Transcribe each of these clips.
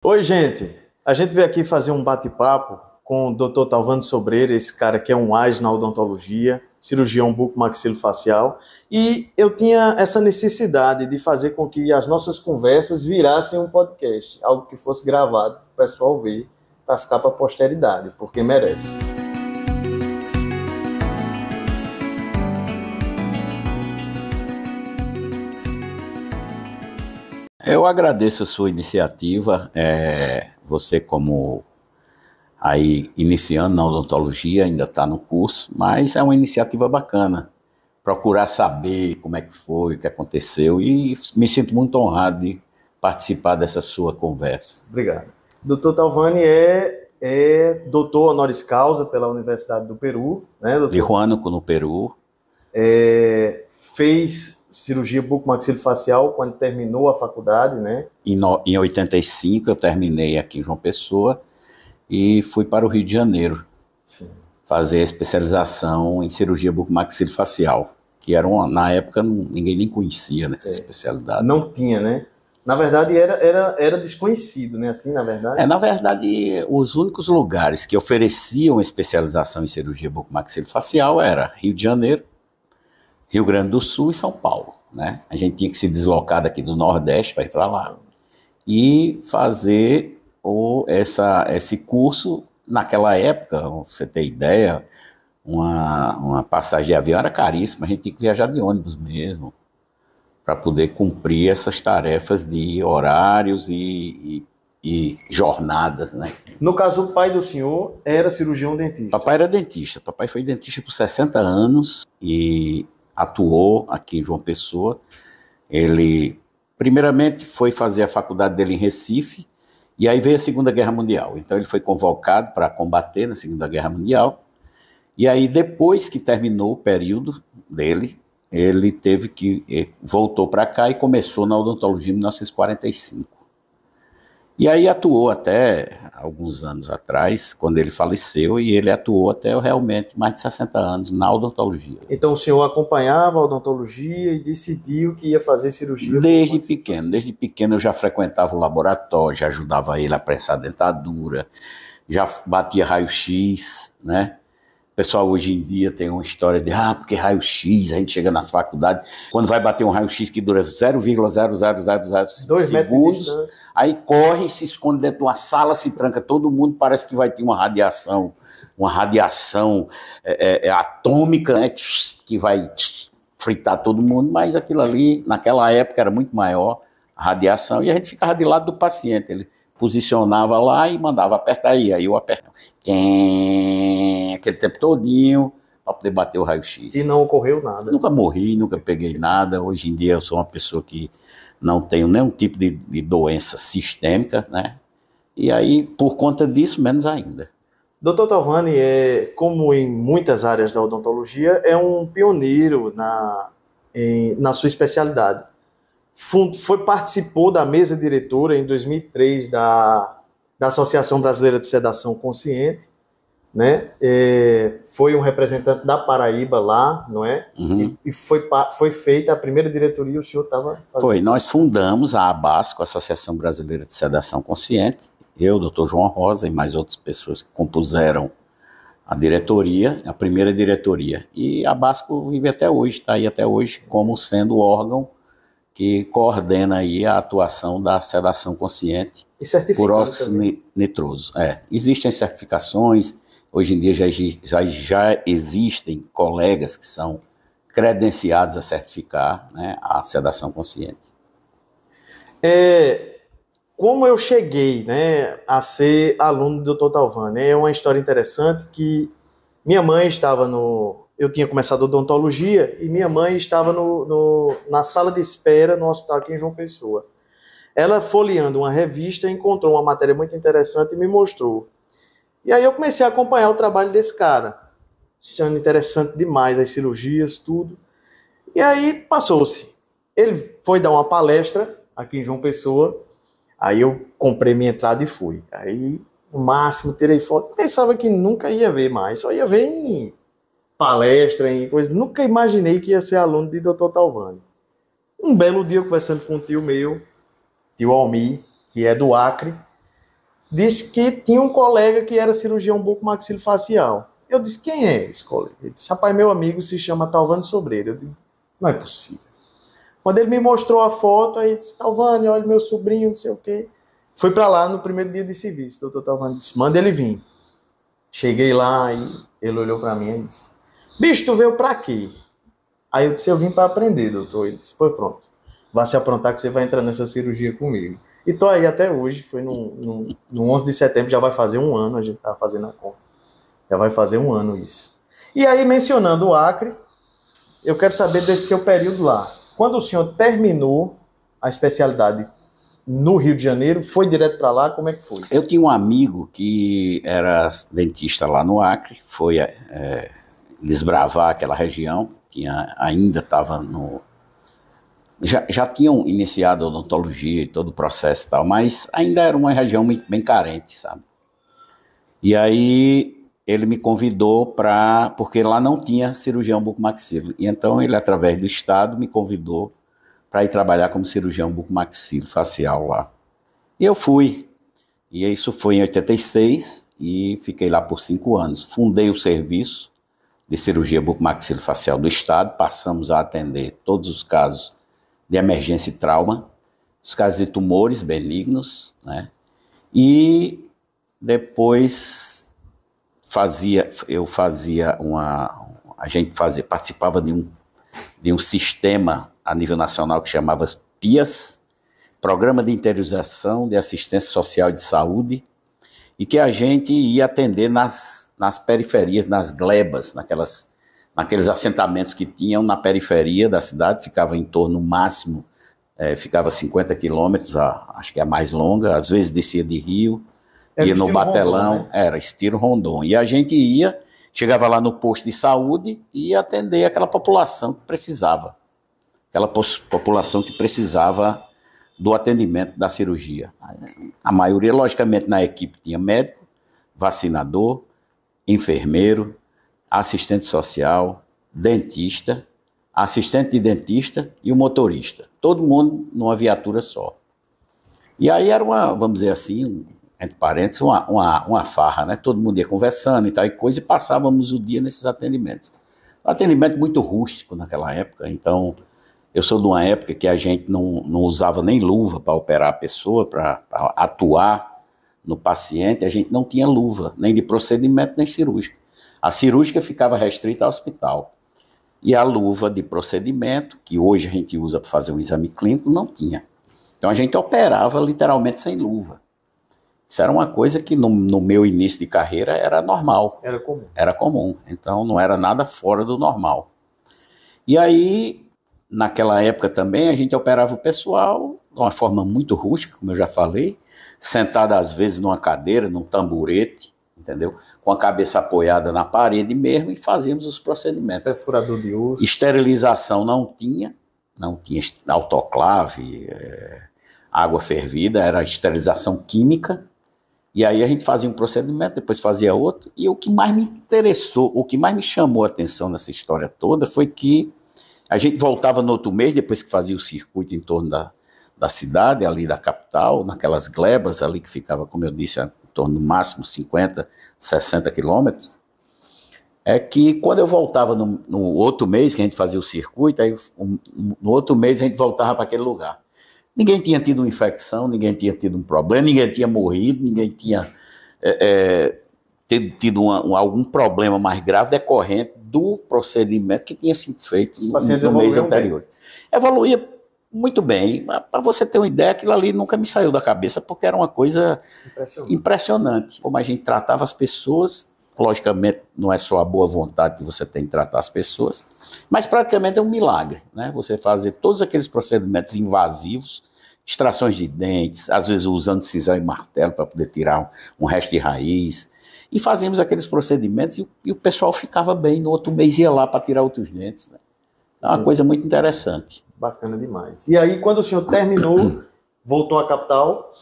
Oi, gente. A gente veio aqui fazer um bate-papo com o Dr. Talvani Sobreira, esse cara que é um AIS na odontologia, cirurgião bucomaxilofacial, e eu tinha essa necessidade de fazer com que as nossas conversas virassem um podcast, algo que fosse gravado para o pessoal ver, para ficar para a posteridade, porque merece. Eu agradeço a sua iniciativa, você como aí iniciando na odontologia, ainda está no curso, mas é uma iniciativa bacana, procurar saber como é que foi, o que aconteceu, e me sinto muito honrado de participar dessa sua conversa. Obrigado. Dr. Talvani é doutor honoris causa pela Universidade do Peru, né, doutor? De Huánuco, no Peru. Fez cirurgia bucomaxilofacial quando terminou a faculdade, né? Em 85 eu terminei aqui em João Pessoa e fui para o Rio de Janeiro. Sim. Fazer a especialização em cirurgia bucomaxilofacial, que era na época ninguém nem conhecia nessa especialidade. Não tinha, né? Na verdade era desconhecido, né? Assim, na verdade. Na verdade, os únicos lugares que ofereciam especialização em cirurgia bucomaxilofacial era Rio de Janeiro, Rio Grande do Sul e São Paulo, né? A gente tinha que se deslocar daqui do Nordeste para ir para lá e fazer esse curso. Naquela época, você ter ideia, uma passagem de avião era caríssima, a gente tinha que viajar de ônibus mesmo, para poder cumprir essas tarefas de horários e jornadas, né? No caso, o pai do senhor era cirurgião dentista. Papai era dentista, papai foi dentista por 60 anos e atuou aqui em João Pessoa. Ele, primeiramente, foi fazer a faculdade dele em Recife, e aí veio a Segunda Guerra Mundial. Então ele foi convocado para combater na Segunda Guerra Mundial. E aí depois que terminou o período dele, ele voltou para cá e começou na odontologia em 1945. E aí atuou até alguns anos atrás, quando ele faleceu, e ele atuou até realmente mais de 60 anos na odontologia. Então o senhor acompanhava a odontologia e decidiu que ia fazer cirurgia? Desde pequeno eu já frequentava o laboratório, já ajudava ele a prensar a dentadura, já batia raio-x, né? O pessoal hoje em dia tem uma história de, porque raio-x, a gente chega nas faculdades, quando vai bater um raio-x que dura 0,00002 segundos, aí corre, se esconde dentro de uma sala, se tranca todo mundo, parece que vai ter uma radiação atômica, né, que vai fritar todo mundo, mas aquilo ali, naquela época, era muito maior a radiação, e a gente ficava de lado do paciente, ele posicionava lá e mandava apertar aí eu apertava. Aquele tempo todinho para poder bater o raio-x. E não ocorreu nada? Nunca morri, nunca peguei nada. Hoje em dia eu sou uma pessoa que não tenho nenhum tipo de doença sistêmica, né? E aí, por conta disso, menos ainda. Dr. Talvani, como em muitas áreas da odontologia, é um pioneiro na sua especialidade. Participou da mesa diretora em 2003 da Associação Brasileira de Sedação Consciente, né? Foi um representante da Paraíba lá, não é? Uhum. E foi feita a primeira diretoria, o senhor estava fazendo? Foi, nós fundamos a ABASCO, a Associação Brasileira de Sedação Consciente, eu, Dr. João Rosa e mais outras pessoas que compuseram a diretoria, a primeira diretoria. E a ABASCO vive até hoje, está aí até hoje como sendo o órgão que coordena aí a atuação da sedação consciente por óxido nitroso. Existem certificações, hoje em dia já existem colegas que são credenciados a certificar, né, a sedação consciente. Como eu cheguei, né, a ser aluno do Dr. Talvani, é uma história interessante que minha mãe estava eu tinha começado odontologia e minha mãe estava na sala de espera no hospital aqui em João Pessoa. Ela, folheando uma revista, encontrou uma matéria muito interessante e me mostrou. E aí eu comecei a acompanhar o trabalho desse cara, achando interessante demais as cirurgias, tudo. E aí passou-se. Ele foi dar uma palestra aqui em João Pessoa, aí eu comprei minha entrada e fui. Aí, no máximo, tirei foto. Pensava que nunca ia ver mais, só ia ver em palestra, em coisa. Nunca imaginei que ia ser aluno de Dr. Talvani. Um belo dia, conversando com um tio meu, tio Almir, que é do Acre, disse que tinha um colega que era cirurgião bucomaxilofacial. Eu disse, quem é esse colega? Ele disse, rapaz, meu amigo se chama Talvânio Sobreira. Eu disse, não é possível. Quando ele me mostrou a foto, aí disse, Talvânio, olha meu sobrinho, não sei o quê. Fui para lá no primeiro dia de serviço. Doutor Talvânio disse, manda ele vir. Cheguei lá e ele olhou para mim e disse, bicho, tu veio para quê? Aí eu disse, eu vim para aprender, doutor. Ele disse, pois pronto, vá se aprontar que você vai entrar nessa cirurgia comigo. E tô aí até hoje, foi no 11 de setembro, já vai fazer um ano, a gente tá fazendo a conta. Já vai fazer um ano isso. E aí, mencionando o Acre, eu quero saber desse seu período lá. Quando o senhor terminou a especialidade no Rio de Janeiro, foi direto para lá, como é que foi? Eu tinha um amigo que era dentista lá no Acre, foi desbravar aquela região, ainda estava no... Já tinham iniciado a odontologia e todo o processo e tal, mas ainda era uma região muito bem carente, sabe? E aí ele me convidou porque lá não tinha cirurgião bucomaxilo. E então ele, através do Estado, me convidou para ir trabalhar como cirurgião bucomaxilofacial lá. E eu fui. E isso foi em 86 e fiquei lá por 5 anos. Fundei o serviço de cirurgia bucomaxilofacial do Estado, passamos a atender todos os casos de emergência e trauma, os casos de tumores benignos, né? E depois participava de um sistema a nível nacional que chamava PIAS, Programa de Interiorização de Assistência Social e de Saúde, e que a gente ia atender nas periferias, nas glebas, naqueles assentamentos que tinham na periferia da cidade, ficava em torno, no máximo, ficava 50 quilômetros, acho que é a mais longa, às vezes descia de Rio, ia no Batelão, Rondon, né? Era estilo Rondon. E a gente chegava lá no posto de saúde e ia atender aquela população que precisava. Aquela população que precisava do atendimento da cirurgia. A maioria, logicamente, na equipe tinha médico, vacinador, enfermeiro, assistente social, dentista, assistente de dentista e o motorista. Todo mundo numa viatura só. E aí era vamos dizer assim, entre parênteses, uma farra, né? Todo mundo ia conversando e tal e coisa, e passávamos o dia nesses atendimentos. Um atendimento muito rústico naquela época, então eu sou de uma época que a gente não usava nem luva para operar a pessoa, para atuar no paciente, a gente não tinha luva, nem de procedimento, nem cirúrgica. A cirúrgica ficava restrita ao hospital. E a luva de procedimento, que hoje a gente usa para fazer um exame clínico, não tinha. Então a gente operava literalmente sem luva. Isso era uma coisa que no meu início de carreira era normal. Era comum. Era comum. Então não era nada fora do normal. E aí, naquela época também, a gente operava o pessoal de uma forma muito rústica, como eu já falei, sentado às vezes numa cadeira, num tamborete, entendeu? Com a cabeça apoiada na parede mesmo, e fazíamos os procedimentos. Perfurador de osso. Esterilização não tinha autoclave, água fervida, era esterilização química. E aí a gente fazia um procedimento, depois fazia outro, e o que mais me interessou, o que mais me chamou a atenção nessa história toda foi que a gente voltava no outro mês, depois que fazia o circuito em torno da cidade, ali da capital, naquelas glebas ali que ficava, como eu disse, em torno do máximo 50, 60 quilômetros, é que quando eu voltava no outro mês que a gente fazia o circuito, aí no outro mês a gente voltava para aquele lugar. Ninguém tinha tido uma infecção, ninguém tinha tido um problema, ninguém tinha morrido, ninguém tinha tido algum problema mais grave decorrente do procedimento que tinha sido feito no mês anterior. Evoluía muito bem. Para você ter uma ideia, aquilo ali nunca me saiu da cabeça, porque era uma coisa impressionante. Como a gente tratava as pessoas, logicamente não é só a boa vontade que você tem de tratar as pessoas, mas praticamente é um milagre, né? Você fazer todos aqueles procedimentos invasivos, extrações de dentes, às vezes usando cisão e martelo para poder tirar um resto de raiz, e fazíamos aqueles procedimentos e o pessoal ficava bem, no outro mês ia lá para tirar outros dentes, né? É uma coisa muito interessante. Bacana demais. E aí, quando o senhor terminou, voltou à capital?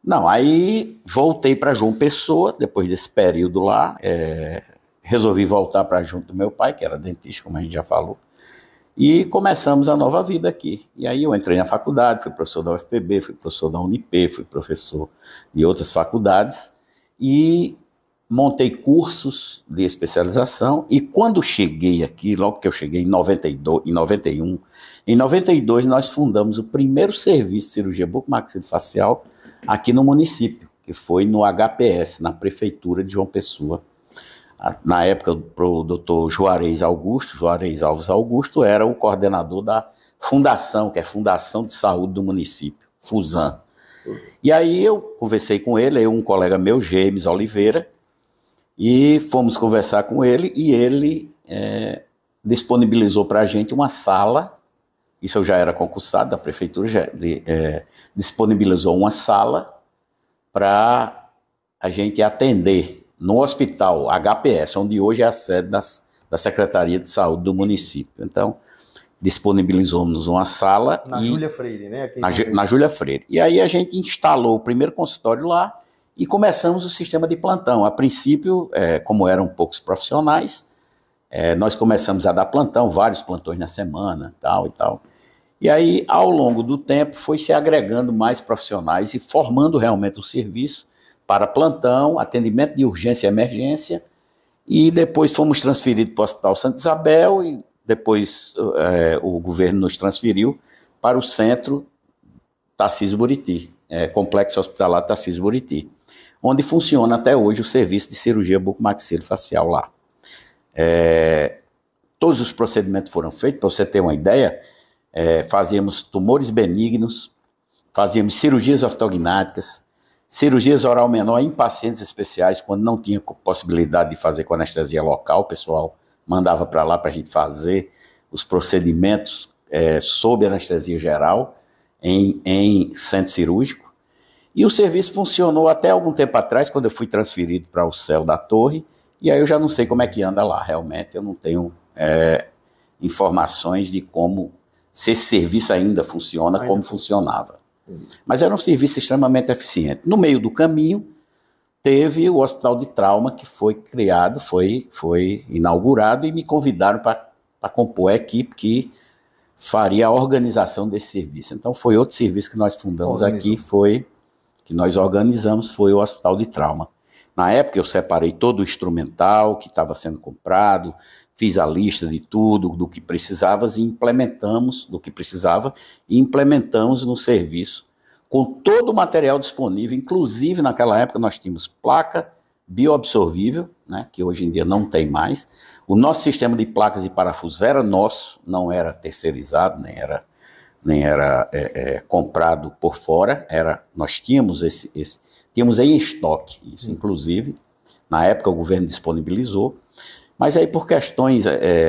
Não, aí voltei para João Pessoa, depois desse período lá, resolvi voltar para junto do meu pai, que era dentista, como a gente já falou, E começamos a nova vida aqui. E aí eu entrei na faculdade, fui professor da UFPB, fui professor da Unip, fui professor de outras faculdades e montei cursos de especialização. E quando cheguei aqui, logo que eu cheguei em 92, em 91, em 92 nós fundamos o primeiro serviço de cirurgia bucomaxilofacial aqui no município, que foi no HPS, na Prefeitura de João Pessoa. Na época, o doutor Juarez Alves Augusto, era o coordenador da fundação, que é Fundação de Saúde do Município, FUSAM. E aí eu conversei com ele, um colega meu, James Oliveira, e fomos conversar com ele, e ele disponibilizou para a gente uma sala, isso eu já era concursado da Prefeitura, disponibilizou uma sala para a gente atender no hospital HPS, onde hoje é a sede da Secretaria de Saúde do município. Então, disponibilizou-nos uma sala. Na Júlia Freire, né? Na Júlia Freire. E aí a gente instalou o primeiro consultório lá e começamos o sistema de plantão. A princípio, como eram poucos profissionais, nós começamos a dar plantão, vários plantões na semana, tal e tal. E aí, ao longo do tempo, foi se agregando mais profissionais e formando realmente o serviço para plantão, atendimento de urgência e emergência, e depois fomos transferidos para o Hospital Santa Isabel, e depois o governo nos transferiu para o centro Tarcísio Buriti, Complexo Hospitalar Tarcísio Buriti, onde funciona até hoje o serviço de cirurgia bucomaxilofacial lá. Todos os procedimentos foram feitos, para você ter uma ideia, fazíamos tumores benignos, fazíamos cirurgias ortognáticas, cirurgias oral menor em pacientes especiais, quando não tinha possibilidade de fazer com anestesia local, o pessoal mandava para lá para a gente fazer os procedimentos sob anestesia geral em centro cirúrgico. E o serviço funcionou até algum tempo atrás, quando eu fui transferido para o Céu da Torre, e aí eu já não sei como é que anda lá, realmente, eu não tenho informações de se esse serviço ainda funciona como funcionava. Mas era um serviço extremamente eficiente. No meio do caminho, teve o Hospital de Trauma, que foi criado, foi inaugurado, e me convidaram para compor a equipe que faria a organização desse serviço. Então, foi outro serviço que nós fundamos aqui, que nós organizamos, foi o Hospital de Trauma. Na época, eu separei todo o instrumental que estava sendo comprado, fiz a lista de tudo, do que precisava e implementamos no serviço, com todo o material disponível, inclusive naquela época nós tínhamos placa bioabsorvível, né, que hoje em dia não tem mais. O nosso sistema de placas e parafusos era nosso, não era terceirizado, nem era comprado por fora, nós tínhamos tínhamos em estoque isso, inclusive, na época o governo disponibilizou. Mas aí, por questões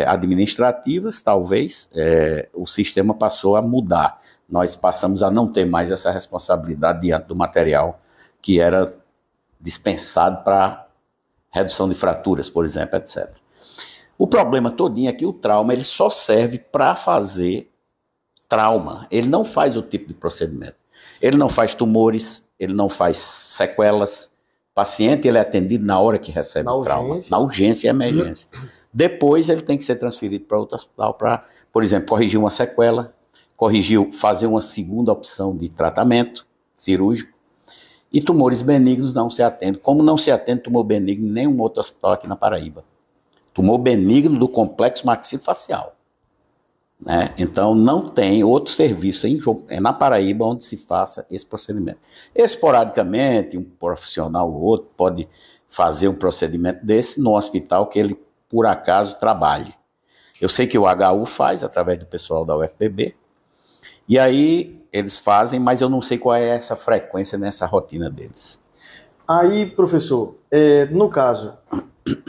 administrativas, talvez, o sistema passou a mudar. Nós passamos a não ter mais essa responsabilidade diante do material que era dispensado para redução de fraturas, por exemplo, etc. O problema todinho é que o trauma ele só serve para fazer trauma. Ele não faz o tipo de procedimento. Ele não faz tumores, ele não faz sequelas. O paciente ele é atendido na hora que recebe o trauma, na urgência e emergência. Depois ele tem que ser transferido para outro hospital para, por exemplo, corrigir uma sequela, fazer uma segunda opção de tratamento cirúrgico. E tumores benignos não se atendem. Como não se atende tumor benigno em nenhum outro hospital aqui na Paraíba. Tumor benigno do complexo maxilofacial. Né? Então, não tem outro serviço na Paraíba onde se faça esse procedimento. Esporadicamente, um profissional ou outro pode fazer um procedimento desse no hospital que ele, por acaso, trabalhe. Eu sei que o HU faz, através do pessoal da UFPB, e aí eles fazem, mas eu não sei qual é essa frequência nessa rotina deles. Aí, professor, no caso,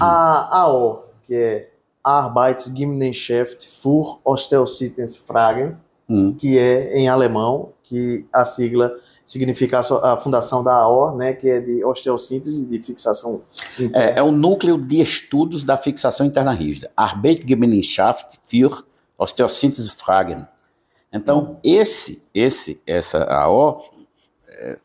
a AO, que é Arbeitsgemeinschaft für Osteozytenfragen, que é em alemão, que a sigla significa a fundação da AO, né, que é de osteossíntese e de fixação interna. É o núcleo de estudos da fixação interna rígida. Arbeitsgemeinschaft für Osteozytenfragen. Então, essa AO...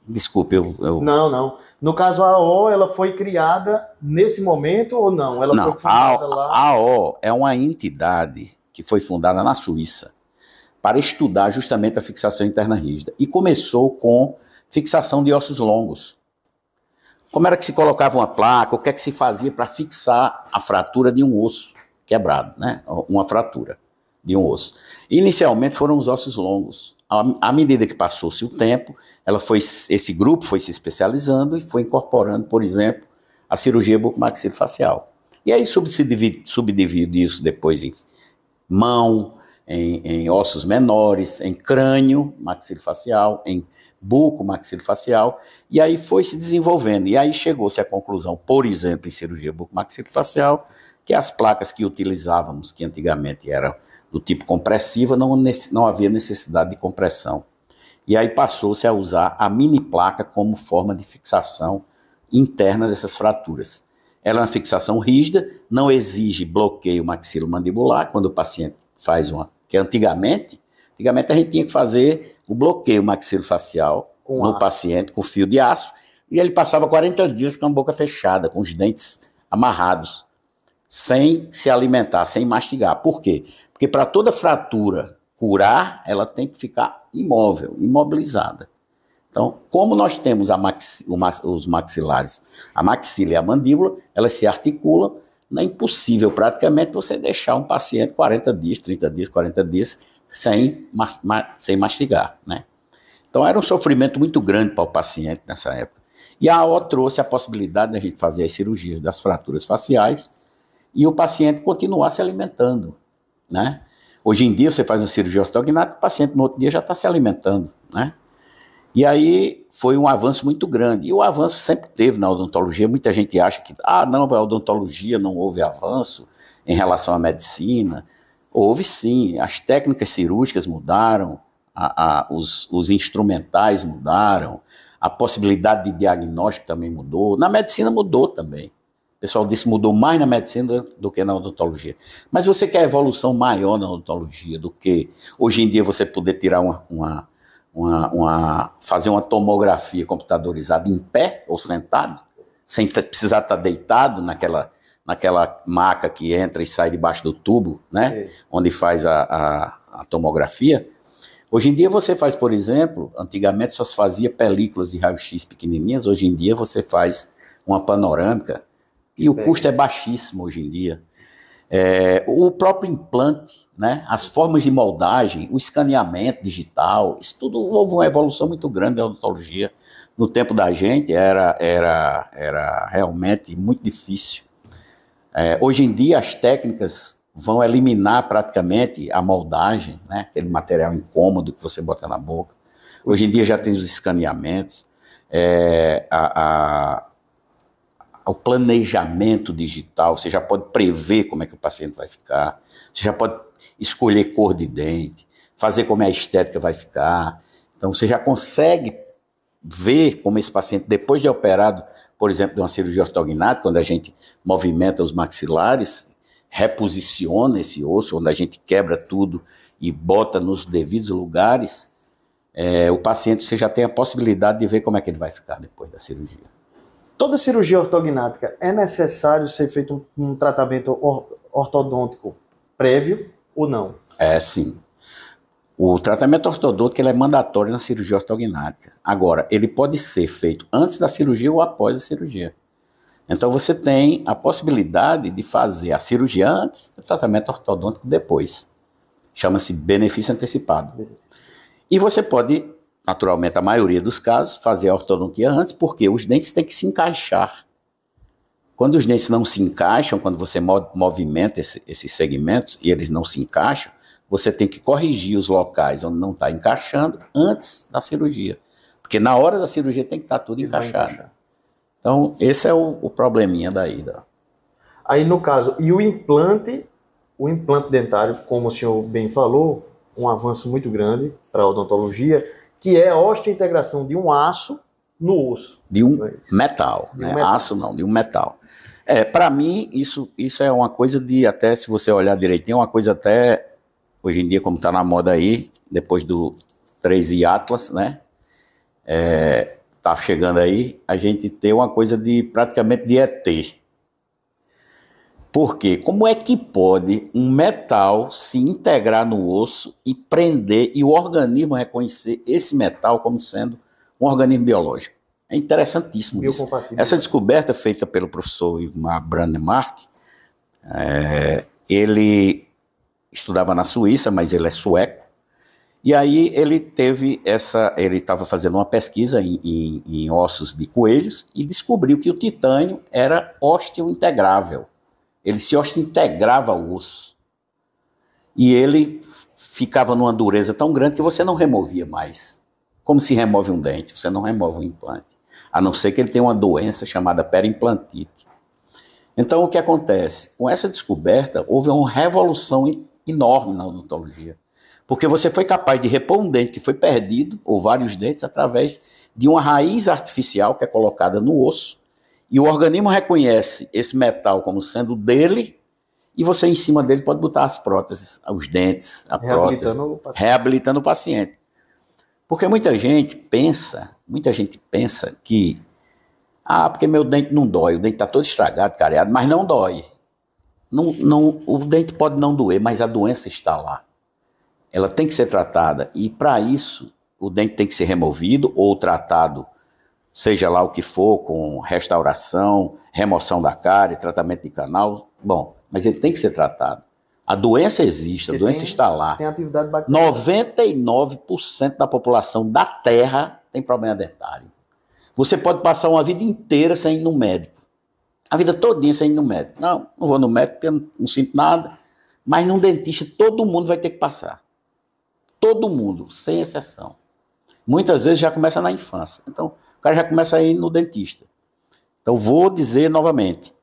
Desculpe, eu... Não. No caso, a AO, ela foi criada nesse momento ou não? Ela foi fundada lá? A AO é uma entidade que foi fundada na Suíça para estudar justamente a fixação interna rígida. E começou com fixação de ossos longos. Como era que se colocava uma placa, o que é que se fazia para fixar a fratura de um osso quebrado, né? Uma fratura de um osso. Inicialmente foram os ossos longos. À medida que passou-se o tempo, esse grupo foi se especializando e foi incorporando, por exemplo, a cirurgia bucomaxilofacial. E aí subdivide isso depois em mão, em ossos menores, em crânio maxilofacial, em bucomaxilofacial, e aí foi se desenvolvendo. E aí chegou-se à conclusão, por exemplo, em cirurgia bucomaxilofacial, que as placas que utilizávamos, que antigamente eram do tipo compressiva, não havia necessidade de compressão. E aí passou-se a usar a mini placa como forma de fixação interna dessas fraturas. Ela é uma fixação rígida, não exige bloqueio maxilomandibular, quando o paciente faz que antigamente a gente tinha que fazer o bloqueio maxilofacial no paciente com fio de aço, e ele passava 40 dias com a boca fechada, com os dentes amarrados, sem se alimentar, sem mastigar. Por quê? Porque para toda fratura curar, ela tem que ficar imóvel, imobilizada. Então, como nós temos os maxilares, a maxila e a mandíbula, elas se articulam, não é impossível praticamente você deixar um paciente 40 dias, 30 dias, 40 dias sem mastigar, né? Então era um sofrimento muito grande para o paciente nessa época. E a AO trouxe a possibilidade de a gente fazer as cirurgias das fraturas faciais e o paciente continuar se alimentando, né? Hoje em dia você faz uma cirurgia ortognática, o paciente no outro dia já está se alimentando, né? E aí foi um avanço muito grande. E o avanço sempre teve na odontologia. Muita gente acha que, não, a odontologia não houve avanço em relação à medicina. Houve sim, as técnicas cirúrgicas mudaram, os instrumentais mudaram, a possibilidade de diagnóstico também mudou. Na medicina mudou também. O pessoal disse que mudou mais na medicina do que na odontologia. Mas você quer evolução maior na odontologia do que hoje em dia você poder tirar fazer uma tomografia computadorizada em pé ou sentado, sem precisar estar deitado naquela maca que entra e sai debaixo do tubo, né? Onde faz a tomografia. Hoje em dia você faz, por exemplo, antigamente só se fazia películas de raio-x pequenininhas, hoje em dia você faz uma panorâmica e o custo é baixíssimo hoje em dia. O próprio implante, né, as formas de moldagem, o escaneamento digital, isso tudo houve uma evolução muito grande da odontologia. No tempo da gente era realmente muito difícil. Hoje em dia as técnicas vão eliminar praticamente a moldagem, né, aquele material incômodo que você bota na boca. Hoje em dia já tem os escaneamentos, o planejamento digital, você já pode prever como é que o paciente vai ficar, você já pode escolher cor de dente, fazer como a estética vai ficar. Então você já consegue ver como esse paciente, depois de operado, por exemplo, de uma cirurgia ortognática, quando a gente movimenta os maxilares, reposiciona esse osso, onde a gente quebra tudo e bota nos devidos lugares, o paciente, você já tem a possibilidade de ver como é que ele vai ficar depois da cirurgia. Toda cirurgia ortognática é necessário ser feito um tratamento ortodôntico prévio ou não? Sim. O tratamento ortodôntico ele é mandatório na cirurgia ortognática. Agora, ele pode ser feito antes da cirurgia ou após a cirurgia. Então, você tem a possibilidade de fazer a cirurgia antes e o tratamento ortodôntico depois. Chama-se benefício antecipado. E você pode, naturalmente, a maioria dos casos, fazer a ortodontia antes, porque os dentes têm que se encaixar. Quando os dentes não se encaixam, quando você movimenta esses segmentos e eles não se encaixam, você tem que corrigir os locais onde não está encaixando antes da cirurgia. Porque na hora da cirurgia tem que estar tudo encaixado. Então, esse é o probleminha daí. Aí, no caso, e o implante dentário, como o senhor bem falou, um avanço muito grande para a odontologia, que é a osteointegração de um aço no osso. De um metal, né? Metal. Aço não, de um metal. Para mim, isso é uma coisa de, até se você olhar direitinho, é uma coisa até, hoje em dia, como está na moda aí, depois do 3i Atlas, né? Tá chegando aí, a gente tem uma coisa de, praticamente de ET. Porque como é que pode um metal se integrar no osso e prender e o organismo reconhecer esse metal como sendo um organismo biológico? É interessantíssimo isso. Essa descoberta feita pelo professor Igmar Brandemark, ele estudava na Suíça, mas ele é sueco, e aí ele estava fazendo uma pesquisa em ossos de coelhos e descobriu que o titânio era osteointegrável. Ele se osteointegrava ao osso. E ele ficava numa dureza tão grande que você não removia mais. Como se remove um dente, você não remove um implante. A não ser que ele tenha uma doença chamada periimplantite. Então, o que acontece? Com essa descoberta, houve uma revolução enorme na odontologia. Porque você foi capaz de repor um dente que foi perdido, ou vários dentes, através de uma raiz artificial que é colocada no osso, e o organismo reconhece esse metal como sendo dele, e você em cima dele pode botar as próteses, os dentes, a prótese, reabilitando o paciente. Porque muita gente pensa que, porque meu dente não dói, o dente está todo estragado, careado, mas não dói. O dente pode não doer, mas a doença está lá. Ela tem que ser tratada, e para isso o dente tem que ser removido ou tratado, seja lá o que for, com restauração, remoção da cárie, tratamento de canal, bom, mas ele tem que ser tratado. A doença existe, a doença está lá. Tem atividade bacteriana. 99% da população da Terra tem problema dentário. Você pode passar uma vida inteira sem ir no médico. A vida todinha sem ir no médico. Não vou no médico porque eu não sinto nada. Mas num dentista todo mundo vai ter que passar. Todo mundo, sem exceção. Muitas vezes já começa na infância. Então, o cara já começa a ir no dentista. Então, vou dizer novamente.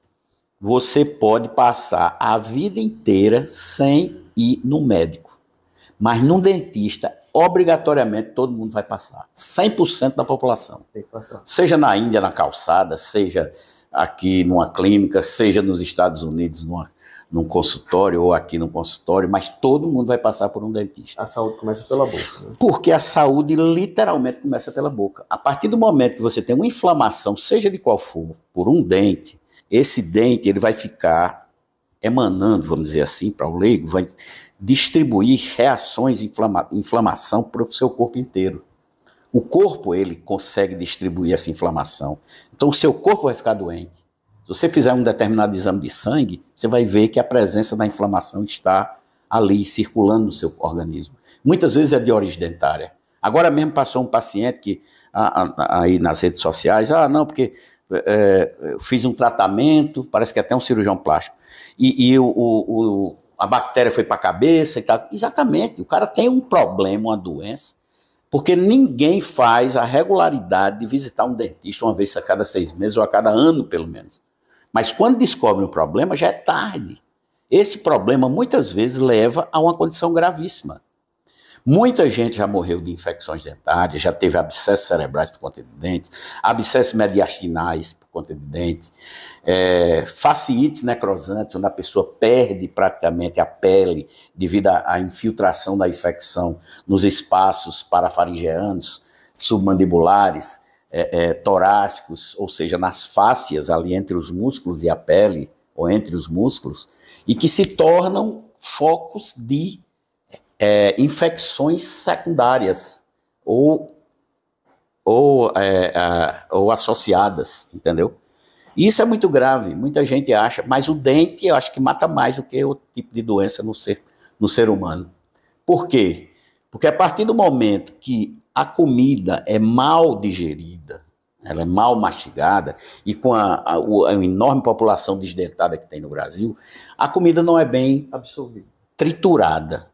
Você pode passar a vida inteira sem ir no médico. Mas num dentista, obrigatoriamente, todo mundo vai passar. 100% da população. Tem que passar. Seja na Índia, na calçada, seja aqui numa clínica, seja nos Estados Unidos, num consultório, ou aqui no consultório, mas todo mundo vai passar por um dentista. A saúde começa pela boca. Né? Porque a saúde literalmente começa pela boca. A partir do momento que você tem uma inflamação, seja de qual for, por um dente, esse dente ele vai ficar emanando, vamos dizer assim, para o leigo, vai distribuir reações de inflamação para o seu corpo inteiro. O corpo, ele consegue distribuir essa inflamação. Então, o seu corpo vai ficar doente. Se você fizer um determinado exame de sangue, você vai ver que a presença da inflamação está ali, circulando no seu organismo. Muitas vezes é de origem dentária. Agora mesmo passou um paciente que, aí nas redes sociais, não, porque eu fiz um tratamento, parece que até um cirurgião plástico, e a bactéria foi para a cabeça e tal. Exatamente, o cara tem um problema, uma doença, porque ninguém faz a regularidade de visitar um dentista uma vez a cada 6 meses ou a cada ano, pelo menos. Mas quando descobre um problema, já é tarde. Esse problema, muitas vezes, leva a uma condição gravíssima. Muita gente já morreu de infecções dentárias, já teve abscessos cerebrais por conta de dentes, abscessos mediastinais por conta de dentes, fasciites necrosantes, onde a pessoa perde praticamente a pele devido à infiltração da infecção nos espaços parafaringeanos, submandibulares, torácicos, ou seja, nas fáscias ali entre os músculos e a pele, ou entre os músculos, e que se tornam focos de infecções secundárias ou associadas, entendeu? Isso é muito grave, muita gente acha, mas o dente eu acho que mata mais do que o tipo de doença no ser humano. Por quê? Porque a partir do momento que a comida é mal digerida, ela é mal mastigada, e com a enorme população desdentada que tem no Brasil, a comida não é bem absorvida, triturada.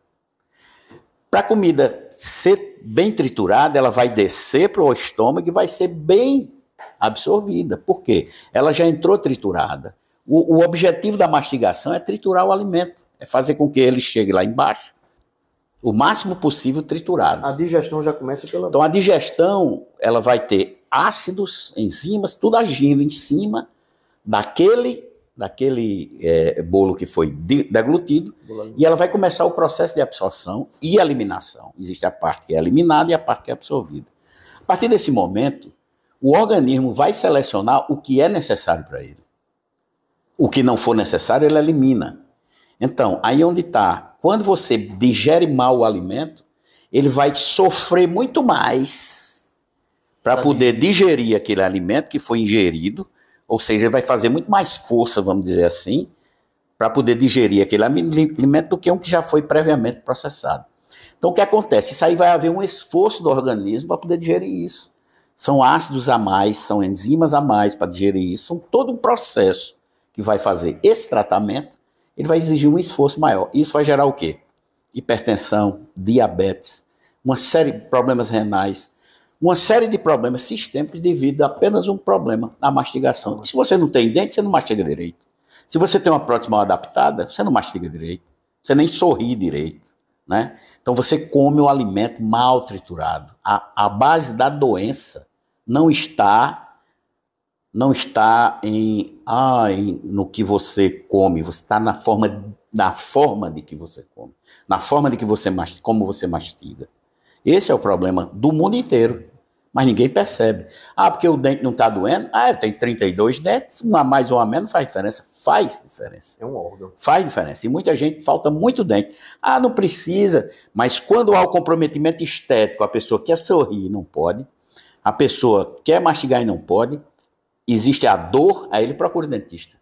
Para a comida ser bem triturada, ela vai descer para o estômago e vai ser bem absorvida. Por quê? Ela já entrou triturada. O objetivo da mastigação é triturar o alimento, é fazer com que ele chegue lá embaixo, o máximo possível triturado. A digestão já começa pela... Então a digestão, ela vai ter ácidos, enzimas, tudo agindo em cima daquele bolo que foi deglutido, e ela vai começar o processo de absorção e eliminação. Existe a parte que é eliminada e a parte que é absorvida. A partir desse momento, o organismo vai selecionar o que é necessário para ele. O que não for necessário, ele elimina. Então, aí onde está. Quando você digere mal o alimento, ele vai sofrer muito mais para poder digerir aquele alimento que foi ingerido, ou seja, ele vai fazer muito mais força, vamos dizer assim, para poder digerir aquele alimento do que um que já foi previamente processado. Então, o que acontece? Isso aí vai haver um esforço do organismo para poder digerir isso. São ácidos a mais, são enzimas a mais para digerir isso, são todo um processo que vai fazer esse tratamento, ele vai exigir um esforço maior. Isso vai gerar o quê? Hipertensão, diabetes, uma série de problemas renais, uma série de problemas sistêmicos devido a apenas um problema, a mastigação. Se você não tem dente, você não mastiga direito. Se você tem uma prótese mal adaptada, você não mastiga direito. Você nem sorri direito, né? Então você come o alimento mal triturado. A base da doença não está no que você come, você está na forma de que você come, na forma de que você como você mastiga. Esse é o problema do mundo inteiro, mas ninguém percebe. Ah, porque o dente não está doendo? Ah, eu tenho 32 dentes, um a mais ou um a menos não faz diferença. Faz diferença. É um órgão. Faz diferença. E muita gente falta muito dente. Ah, não precisa, mas quando há o comprometimento estético, a pessoa quer sorrir e não pode, a pessoa quer mastigar e não pode, existe a dor, aí ele procura o dentista.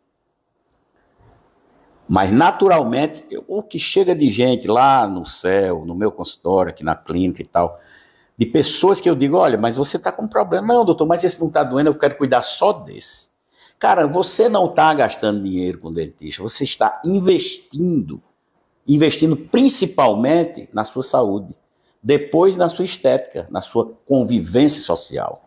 Mas, naturalmente, o que chega de gente lá no céu, no meu consultório, aqui na clínica e tal, de pessoas que eu digo, olha, mas você está com um problema. Não, doutor, mas esse não está doendo, eu quero cuidar só desse. Cara, você não está gastando dinheiro com dentista, você está investindo principalmente na sua saúde, depois na sua estética, na sua convivência social,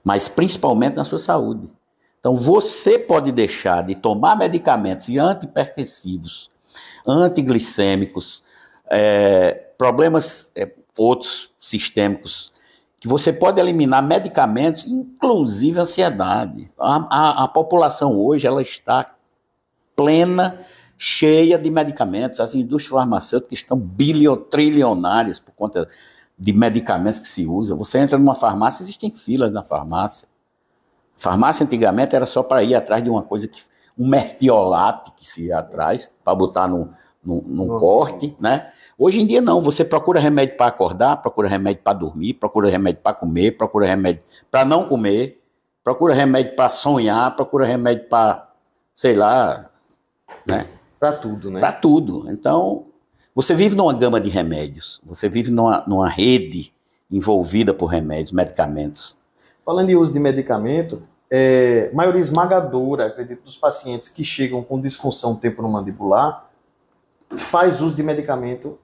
mas principalmente na sua saúde. Então, você pode deixar de tomar medicamentos antihipertensivos, antiglicêmicos, problemas outros sistêmicos, que você pode eliminar medicamentos, inclusive ansiedade. A população hoje ela está plena, cheia de medicamentos. As indústrias farmacêuticas estão trilionárias por conta de medicamentos que se usam. Você entra numa farmácia, existem filas na farmácia. Farmácia antigamente era só para ir atrás de uma coisa, um mertiolate que se ia atrás, para botar num corte, né? Hoje em dia não, você procura remédio para acordar, procura remédio para dormir, procura remédio para comer, procura remédio para não comer, procura remédio para sonhar, procura remédio para, sei lá, né? Para tudo, né? Para tudo. Então, você vive numa gama de remédios, você vive numa rede envolvida por remédios, medicamentos. Falando em uso de medicamento, maioria esmagadora, acredito, dos pacientes que chegam com disfunção temporomandibular faz uso de medicamento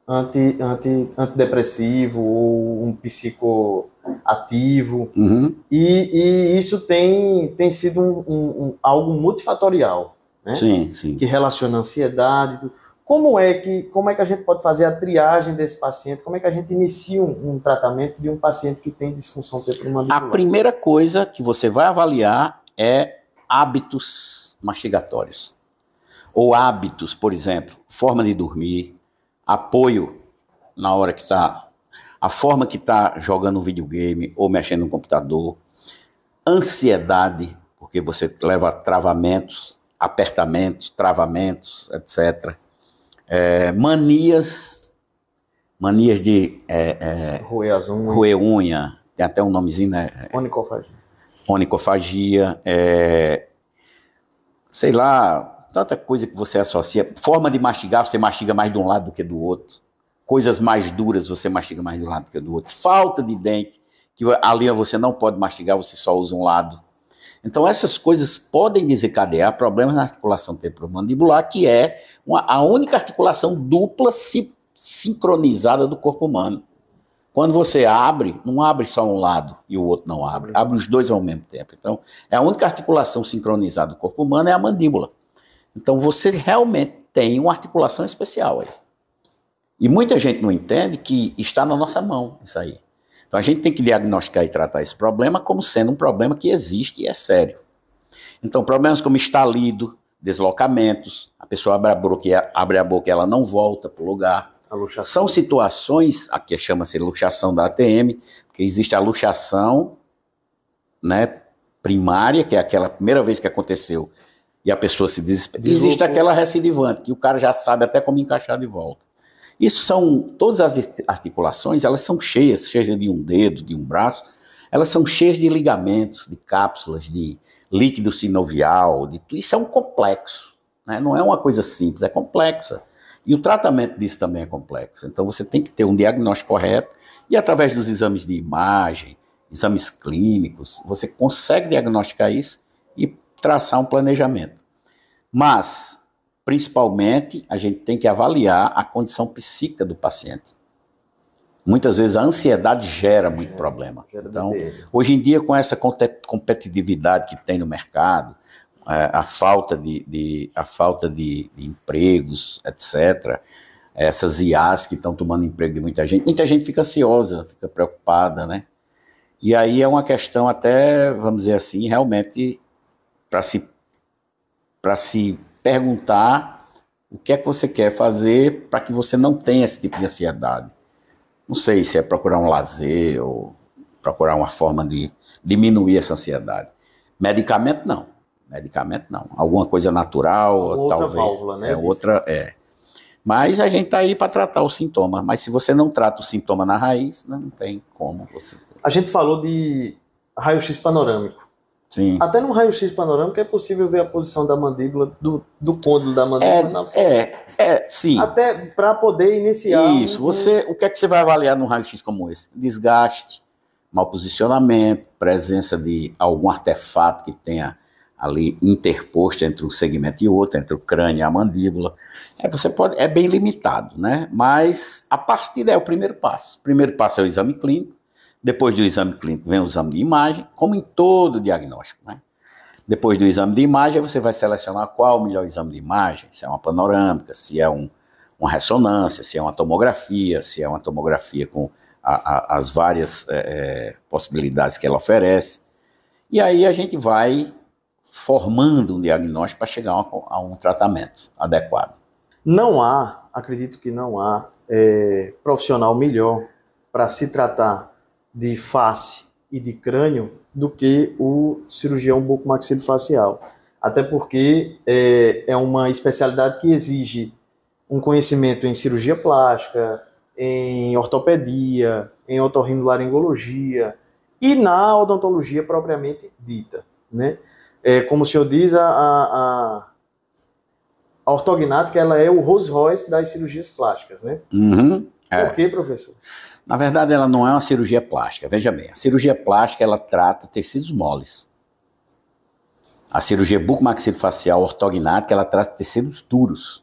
antidepressivo ou um psicoativo. Uhum. E isso tem sido algo multifatorial, né? Sim, sim. Que relaciona a ansiedade. Como é que a gente pode fazer a triagem desse paciente? Como é que a gente inicia um tratamento de um paciente que tem disfunção temporomandibular? A primeira coisa que você vai avaliar é hábitos mastigatórios. Ou hábitos, por exemplo, forma de dormir, apoio na hora que está, a forma que está jogando um videogame ou mexendo no computador, ansiedade, porque você leva travamentos, apertamentos, travamentos, etc. Manias de roer unha, tem até um nomezinho, né? Onicofagia, sei lá, tanta coisa que você associa. Forma de mastigar, você mastiga mais de um lado do que do outro. Coisas mais duras, você mastiga mais de um lado do que do outro. Falta de dente, que ali você não pode mastigar, você só usa um lado. Então, essas coisas podem desencadear problemas na articulação temporomandibular, que é a única articulação dupla sincronizada do corpo humano. Quando você abre, não abre só um lado e o outro não abre. Abre os dois ao mesmo tempo. Então, a única articulação sincronizada do corpo humano é a mandíbula. Então, você realmente tem uma articulação especial aí. E muita gente não entende que está na nossa mão isso aí. Então, a gente tem que diagnosticar e tratar esse problema como sendo um problema que existe e é sério. Então, problemas como estalido, deslocamentos, a pessoa abre a boca e ela não volta para o lugar. São situações, aqui chama-se luxação da ATM, porque existe a luxação, né, primária, que é aquela primeira vez que aconteceu, e a pessoa se desespera. Existe aquela recidivante, que o cara já sabe até como encaixar de volta. Isso são, todas as articulações, elas são cheias, seja de um dedo, de um braço, elas são cheias de ligamentos, de cápsulas, de líquido sinovial, isso é um complexo, né? Não é uma coisa simples, é complexa. E o tratamento disso também é complexo. Então você tem que ter um diagnóstico correto e através dos exames de imagem, exames clínicos, você consegue diagnosticar isso e traçar um planejamento. Mas, principalmente, a gente tem que avaliar a condição psíquica do paciente. Muitas vezes a ansiedade gera muito problema. Então, hoje em dia, com essa competitividade que tem no mercado, a falta de empregos, etc., essas IAs que estão tomando emprego de muita gente fica ansiosa, fica preocupada, né? E aí é uma questão até, vamos dizer assim, realmente para se perguntar o que é que você quer fazer para que você não tenha esse tipo de ansiedade. Não sei se é procurar um lazer ou procurar uma forma de diminuir essa ansiedade. Medicamento não. Alguma coisa natural, outra talvez. Válvula, né? Mas a gente está aí para tratar o sintoma. Mas se você não trata o sintoma na raiz, não tem como você. A gente falou de raio-x panorâmico. Sim. Até no raio-x panorâmico é possível ver a posição da mandíbula, do côndilo da mandíbula na frente. Sim. Até para poder iniciar. Isso. O que é que você vai avaliar num raio-x como esse? Desgaste, mau posicionamento, presença de algum artefato que tenha ali interposto entre um segmento e outro, entre o crânio e a mandíbula. É bem limitado, né? Mas a partir daí é o primeiro passo. O primeiro passo é o exame clínico. Depois do exame clínico vem o exame de imagem, como em todo diagnóstico, né? Depois do exame de imagem, você vai selecionar qual o melhor exame de imagem, se é uma panorâmica, se é uma ressonância, se é uma tomografia, com as várias possibilidades que ela oferece. E aí a gente vai formando um diagnóstico para chegar a um tratamento adequado. Acredito que não há profissional melhor para se tratar de face e de crânio do que o cirurgião bucomaxilofacial. Até porque é uma especialidade que exige um conhecimento em cirurgia plástica, em ortopedia, em otorrinolaringologia e na odontologia propriamente dita, né? Como o senhor diz, a ortognática ela é o Rolls Royce das cirurgias plásticas, né? Uhum, Por quê, professor? Na verdade, ela não é uma cirurgia plástica. Veja bem, a cirurgia plástica ela trata tecidos moles. A cirurgia bucomaxilofacial ortognática ela trata tecidos duros.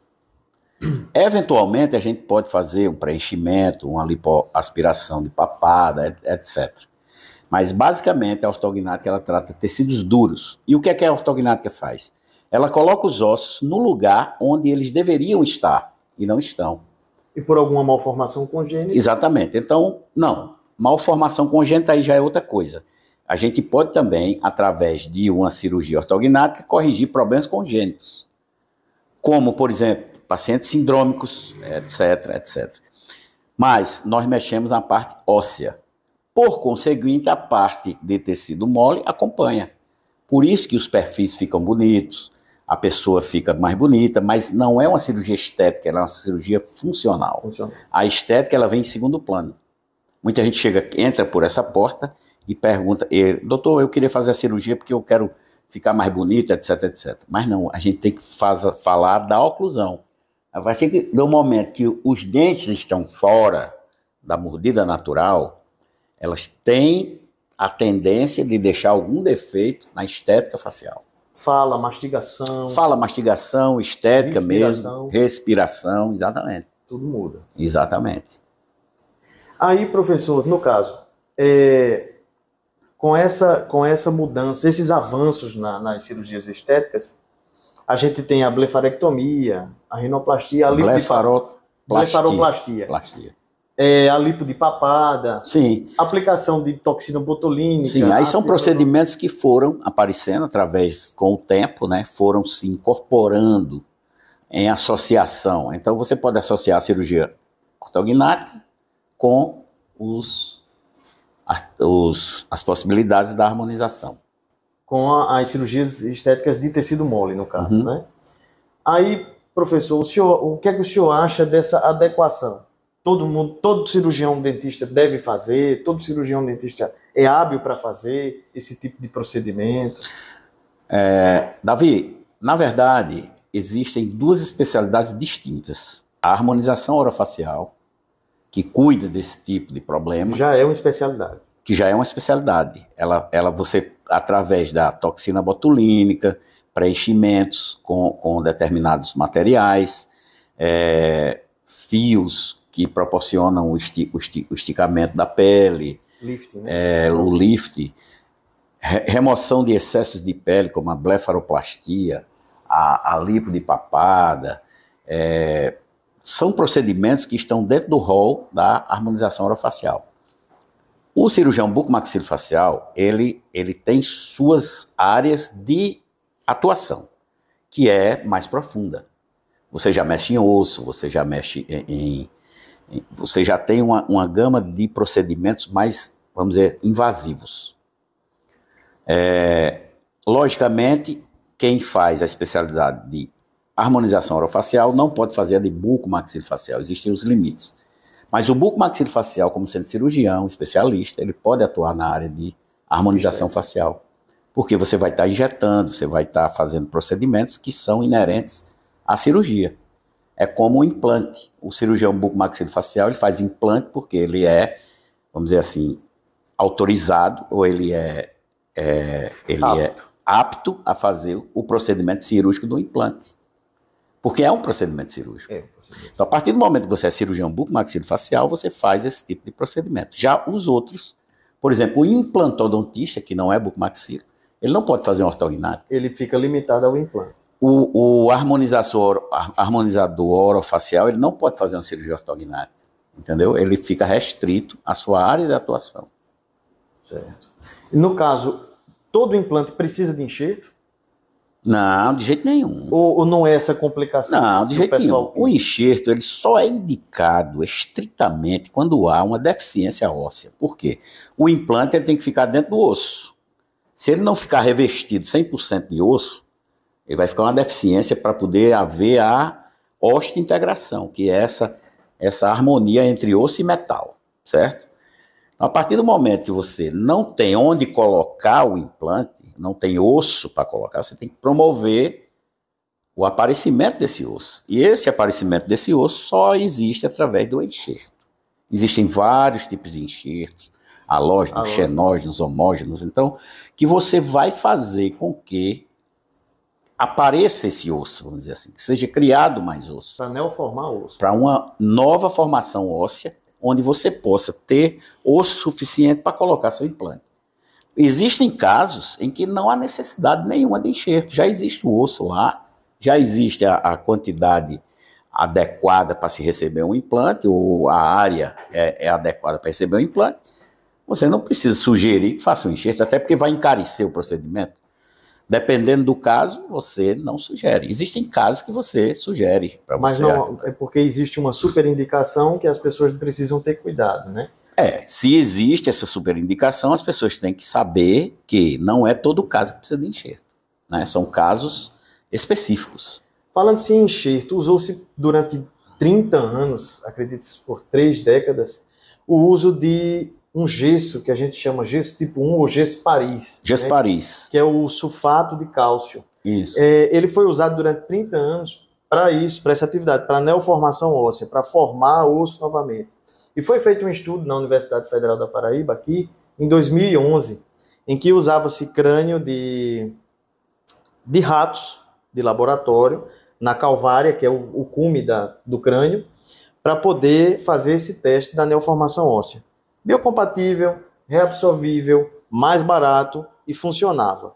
Eventualmente, a gente pode fazer um preenchimento, uma lipoaspiração de papada, etc. Mas, basicamente, a ortognática ela trata tecidos duros. E o que a ortognática faz? Ela coloca os ossos no lugar onde eles deveriam estar e não estão. E por alguma malformação congênita? Exatamente. Então, não. Malformação congênita aí já é outra coisa. A gente pode também, através de uma cirurgia ortognática, corrigir problemas congênitos. Como, por exemplo, pacientes sindrômicos, etc, etc. Mas nós mexemos na parte óssea. Por conseguinte, a parte de tecido mole acompanha. Por isso que os perfis ficam bonitos, a pessoa fica mais bonita, mas não é uma cirurgia estética, ela é uma cirurgia funcional. A estética ela vem em segundo plano. Muita gente entra por essa porta e pergunta, doutor, eu queria fazer a cirurgia porque eu quero ficar mais bonita, etc, etc. Mas não, a gente tem que falar da oclusão. A partir do momento que os dentes estão fora da mordida natural, elas têm a tendência de deixar algum defeito na estética facial. Fala, mastigação, estética mesmo, respiração, exatamente. Tudo muda. Exatamente. Aí, professor, no caso, com essa mudança, esses avanços nas cirurgias estéticas, a gente tem a blefarectomia, a rinoplastia, a blefaroplastia. A lipo de papada, sim. Aplicação de toxina botulínica. Sim, aí são procedimentos que foram aparecendo com o tempo, né? Foram se incorporando em associação. Então você pode associar a cirurgia ortognática com as possibilidades da harmonização. com as cirurgias estéticas de tecido mole, no caso, né? Aí, professor, o que é que o senhor acha dessa adequação? Todo cirurgião dentista deve fazer? Todo cirurgião dentista é hábil para fazer esse tipo de procedimento? Davi, na verdade, existem duas especialidades distintas. A harmonização orofacial, que cuida desse tipo de problema. Já é uma especialidade. Que já é uma especialidade. Você, através da toxina botulínica, preenchimentos com determinados materiais, fios que proporcionam o esticamento da pele, lifting, né? O lift, remoção de excessos de pele, como a blefaroplastia, a lipo de papada, são procedimentos que estão dentro do rol da harmonização orofacial. O cirurgião bucomaxilofacial, ele tem suas áreas de atuação, que é mais profunda. Você já mexe em osso, você já mexe você já tem uma gama de procedimentos mais, vamos dizer, invasivos. Logicamente, quem faz a especialidade de harmonização orofacial não pode fazer a de bucomaxilofacial, existem os limites. Mas o bucomaxilofacial, como sendo cirurgião, especialista, ele pode atuar na área de harmonização facial. Porque você vai estar injetando, você vai estar fazendo procedimentos que são inerentes à cirurgia. É como um implante. O cirurgião bucomaxilofacial, ele faz implante porque ele é, vamos dizer assim, autorizado, ou ele é apto a fazer o procedimento cirúrgico do implante. Porque é um procedimento cirúrgico. Então, a partir do momento que você é cirurgião bucomaxilofacial, você faz esse tipo de procedimento. Já os outros, por exemplo, o implantodontista, que não é bucomaxilo, ele não pode fazer um ortognático. Ele fica limitado ao implante. O harmonizador orofacial, ele não pode fazer uma cirurgia ortognática, entendeu? Ele fica restrito à sua área de atuação. Certo. E no caso, todo implante precisa de enxerto? Não, de jeito nenhum. Ou não é essa complicação? Não, de jeito nenhum. O enxerto, ele só é indicado estritamente quando há uma deficiência óssea. Por quê? O implante, ele tem que ficar dentro do osso. Se ele não ficar revestido 100% de osso, ele vai ficar uma deficiência para poder haver a osteointegração, que é essa harmonia entre osso e metal, certo? A partir do momento que você não tem onde colocar o implante, não tem osso para colocar, você tem que promover o aparecimento desse osso. E esse aparecimento desse osso só existe através do enxerto. Existem vários tipos de enxertos, halógenos, xenógenos, homógenos, então, que você vai fazer com que apareça esse osso, vamos dizer assim, que seja criado mais osso. Para neoformar osso. Para uma nova formação óssea, onde você possa ter osso suficiente para colocar seu implante. Existem casos em que não há necessidade nenhuma de enxerto, já existe o osso lá, já existe a quantidade adequada para se receber um implante, ou a área é adequada para receber um implante. Você não precisa sugerir que faça um enxerto, até porque vai encarecer o procedimento. Dependendo do caso, você não sugere. Existem casos que você sugere para você. Mas não, é porque existe uma superindicação que as pessoas precisam ter cuidado, né? Se existe essa superindicação, as pessoas têm que saber que não é todo caso que precisa de enxerto, né? São casos específicos. Falando-se em enxerto, usou-se durante 30 anos, acredite-se por 3 décadas, o uso de um gesso, que a gente chama gesso tipo 1 ou gesso Paris. Gesso, né? Paris. Que é o sulfato de cálcio. Isso. Ele foi usado durante 30 anos para isso, para essa atividade, para neoformação óssea, para formar osso novamente. E foi feito um estudo na Universidade Federal da Paraíba, aqui, em 2011, em que usava-se crânio de ratos de laboratório, na calvária, que é o cume do crânio, para poder fazer esse teste da neoformação óssea. Biocompatível, reabsorvível, mais barato e funcionava.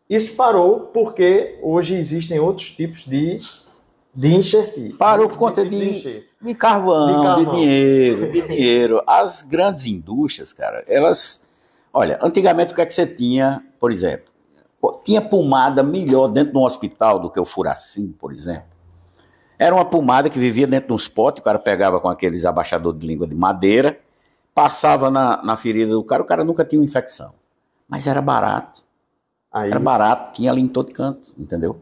Isso parou porque hoje existem outros tipos de enxerto. Parou por conta de carvão, de dinheiro. As grandes indústrias, cara, elas... Olha, antigamente o que é que você tinha, por exemplo? Tinha pomada melhor dentro de um hospital do que o Furacim, por exemplo. Era uma pomada que vivia dentro de uns potes, o cara pegava com aqueles abaixadores de língua de madeira, passava na ferida do cara, o cara nunca tinha uma infecção. Mas era barato. Era barato, tinha ali em todo canto, entendeu?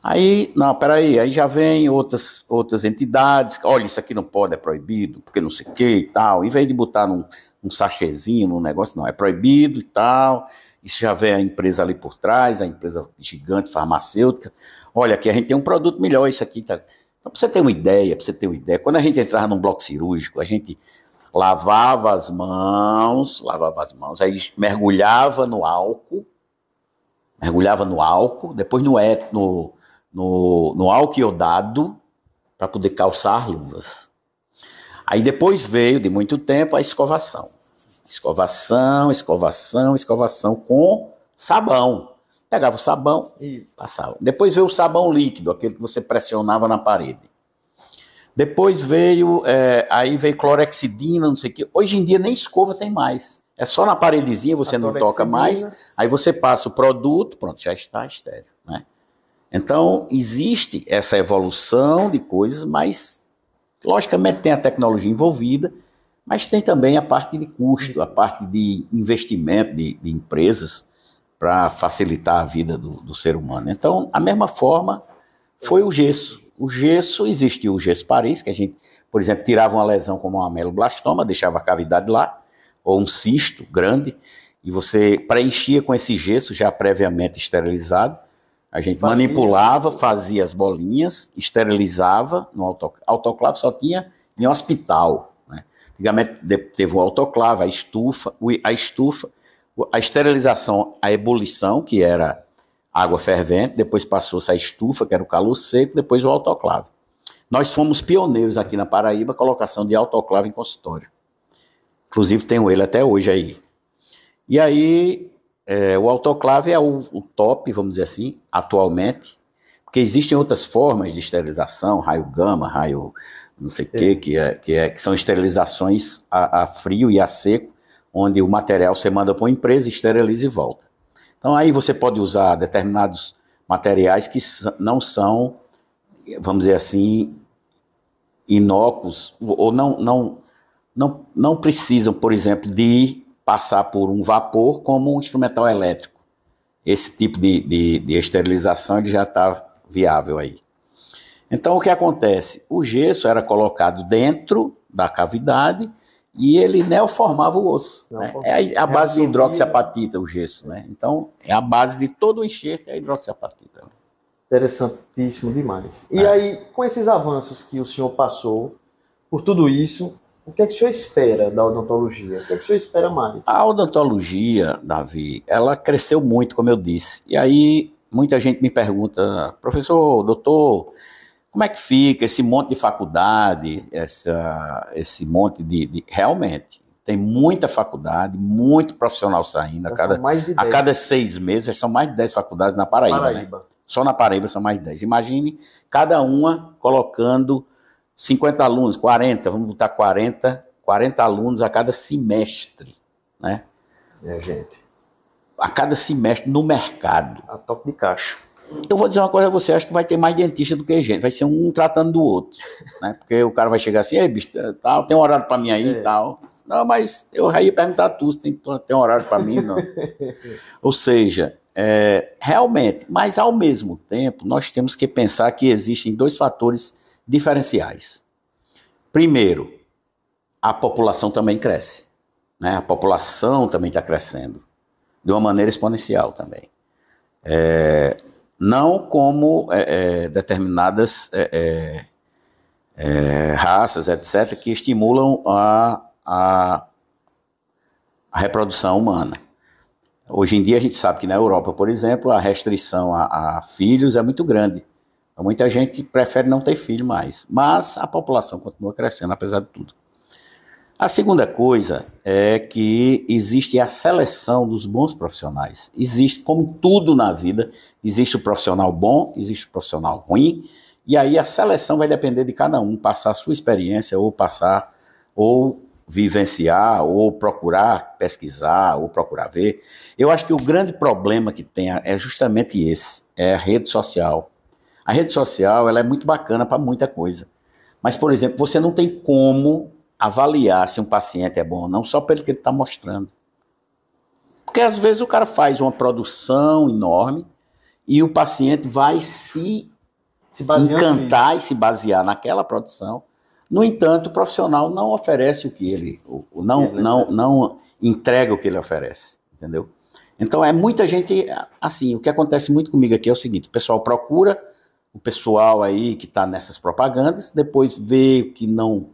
Aí, não, peraí, aí já vem outras entidades, olha, isso aqui não pode, é proibido, porque não sei o que e tal, em vez de botar num sachêzinho, num negócio, não, é proibido e tal, isso já vem a empresa ali por trás, a empresa gigante farmacêutica, olha, aqui a gente tem um produto melhor, isso aqui tá... Então, pra você ter uma ideia, quando a gente entrava num bloco cirúrgico, a gente lavava as mãos, aí mergulhava no álcool, depois no álcool iodado, para poder calçar luvas. Aí depois veio, de muito tempo, a escovação. Escovação com sabão. Pegava o sabão e passava. Depois veio o sabão líquido, aquele que você pressionava na parede. Depois veio clorexidina, não sei o quê. Hoje em dia nem escova tem mais. É só na paredezinha, você não toca mais. Aí você passa o produto, pronto, já está estéril, né? Então, existe essa evolução de coisas, mas, logicamente, tem a tecnologia envolvida, mas tem também a parte de custo, a parte de investimento de empresas para facilitar a vida do ser humano. Então, a mesma forma foi o gesso. O gesso, existiu o gesso Paris, que a gente, por exemplo, tirava uma lesão como um ameloblastoma, deixava a cavidade lá, ou um cisto grande, e você preenchia com esse gesso já previamente esterilizado. A gente manipulava, fazia as bolinhas, esterilizava no autoclave. Autoclave só tinha em hospital, né? Antigamente teve o autoclave, a estufa, a esterilização, a ebulição, que era água fervente, depois passou-se a estufa, que era o calor seco, depois o autoclave. Nós fomos pioneiros aqui na Paraíba, colocação de autoclave em consultório. Inclusive tenho ele até hoje aí. E aí, o autoclave é o top, vamos dizer assim, atualmente, porque existem outras formas de esterilização, raio gama, raio não sei o que são esterilizações a frio e a seco, onde o material você manda para uma empresa, esteriliza e volta. Então aí você pode usar determinados materiais que não são, vamos dizer assim, inócuos, ou não precisam, por exemplo, de passar por um vapor como um instrumental elétrico. Esse tipo de esterilização ele já está viável aí. Então o que acontece? O gesso era colocado dentro da cavidade e ele neoformava o osso. Né? É a base de hidroxiapatita, o gesso. Né? Então é a base de todo o enxerto, é a hidroxiapatita. Interessantíssimo demais. E aí, com esses avanços que o senhor passou, por tudo isso, o que é que o senhor espera da odontologia? O que é que o senhor espera mais? A odontologia, Davi, ela cresceu muito, como eu disse. E aí, muita gente me pergunta, professor, doutor, como é que fica esse monte de faculdade, esse monte de... Realmente, tem muita faculdade, muito profissional saindo. A cada 6 meses, são mais de 10 faculdades na Paraíba. Né? Só na Paraíba são mais de 10. Imagine cada uma colocando 50 alunos, 40, vamos botar 40 alunos a cada semestre, né? Gente. A cada semestre no mercado. A toque de caixa. Eu vou dizer uma coisa a você, acho que vai ter mais dentista do que gente, vai ser um tratando do outro, né? Porque o cara vai chegar assim, ei, bicho, tal, tem um horário para mim aí e tal. Não, mas eu já ia perguntar a tu, se tem um horário para mim, não. Ou seja, realmente, mas ao mesmo tempo, nós temos que pensar que existem 2 fatores diferenciais. Primeiro, a população também cresce, né? A população também está crescendo, de uma maneira exponencial também. Não como determinadas raças, etc., que estimulam a reprodução humana. Hoje em dia a gente sabe que na Europa, por exemplo, a restrição a filhos é muito grande. Então, muita gente prefere não ter filho mais, mas a população continua crescendo, apesar de tudo. A segunda coisa é que existe a seleção dos bons profissionais. Existe, como tudo na vida, existe o profissional bom, existe o profissional ruim, e aí a seleção vai depender de cada um passar a sua experiência, ou vivenciar, ou procurar pesquisar, ou procurar ver. Eu acho que o grande problema que tem é justamente esse, é a rede social. A rede social ela é muito bacana para muita coisa, mas, por exemplo, você não tem como avaliar se um paciente é bom ou não só pelo que ele está mostrando. Porque às vezes o cara faz uma produção enorme e o paciente vai se encantar e se basear naquela produção. No entanto, o profissional não oferece o que ele... não entrega o que ele oferece, entendeu? Então, muita gente... Assim, o que acontece muito comigo aqui é o seguinte, o pessoal procura o pessoal aí que está nessas propagandas, depois vê que não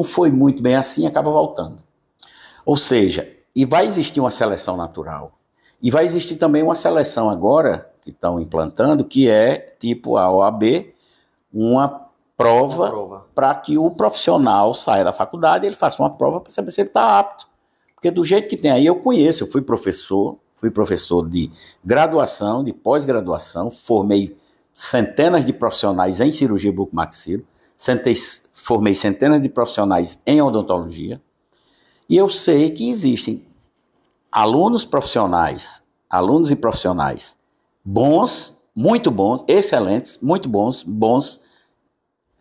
foi muito bem assim e acaba voltando. Ou seja, e vai existir uma seleção natural. E vai existir também uma seleção agora, que estão implantando, que é tipo a OAB, uma prova para que o profissional saia da faculdade e ele faça uma prova para saber se ele está apto. Porque do jeito que tem aí, eu conheço, eu fui professor de graduação, de pós-graduação, formei centenas de profissionais em cirurgia bucomaxilo, formei centenas de profissionais em odontologia, e eu sei que existem alunos e profissionais bons, muito bons, excelentes, muito bons,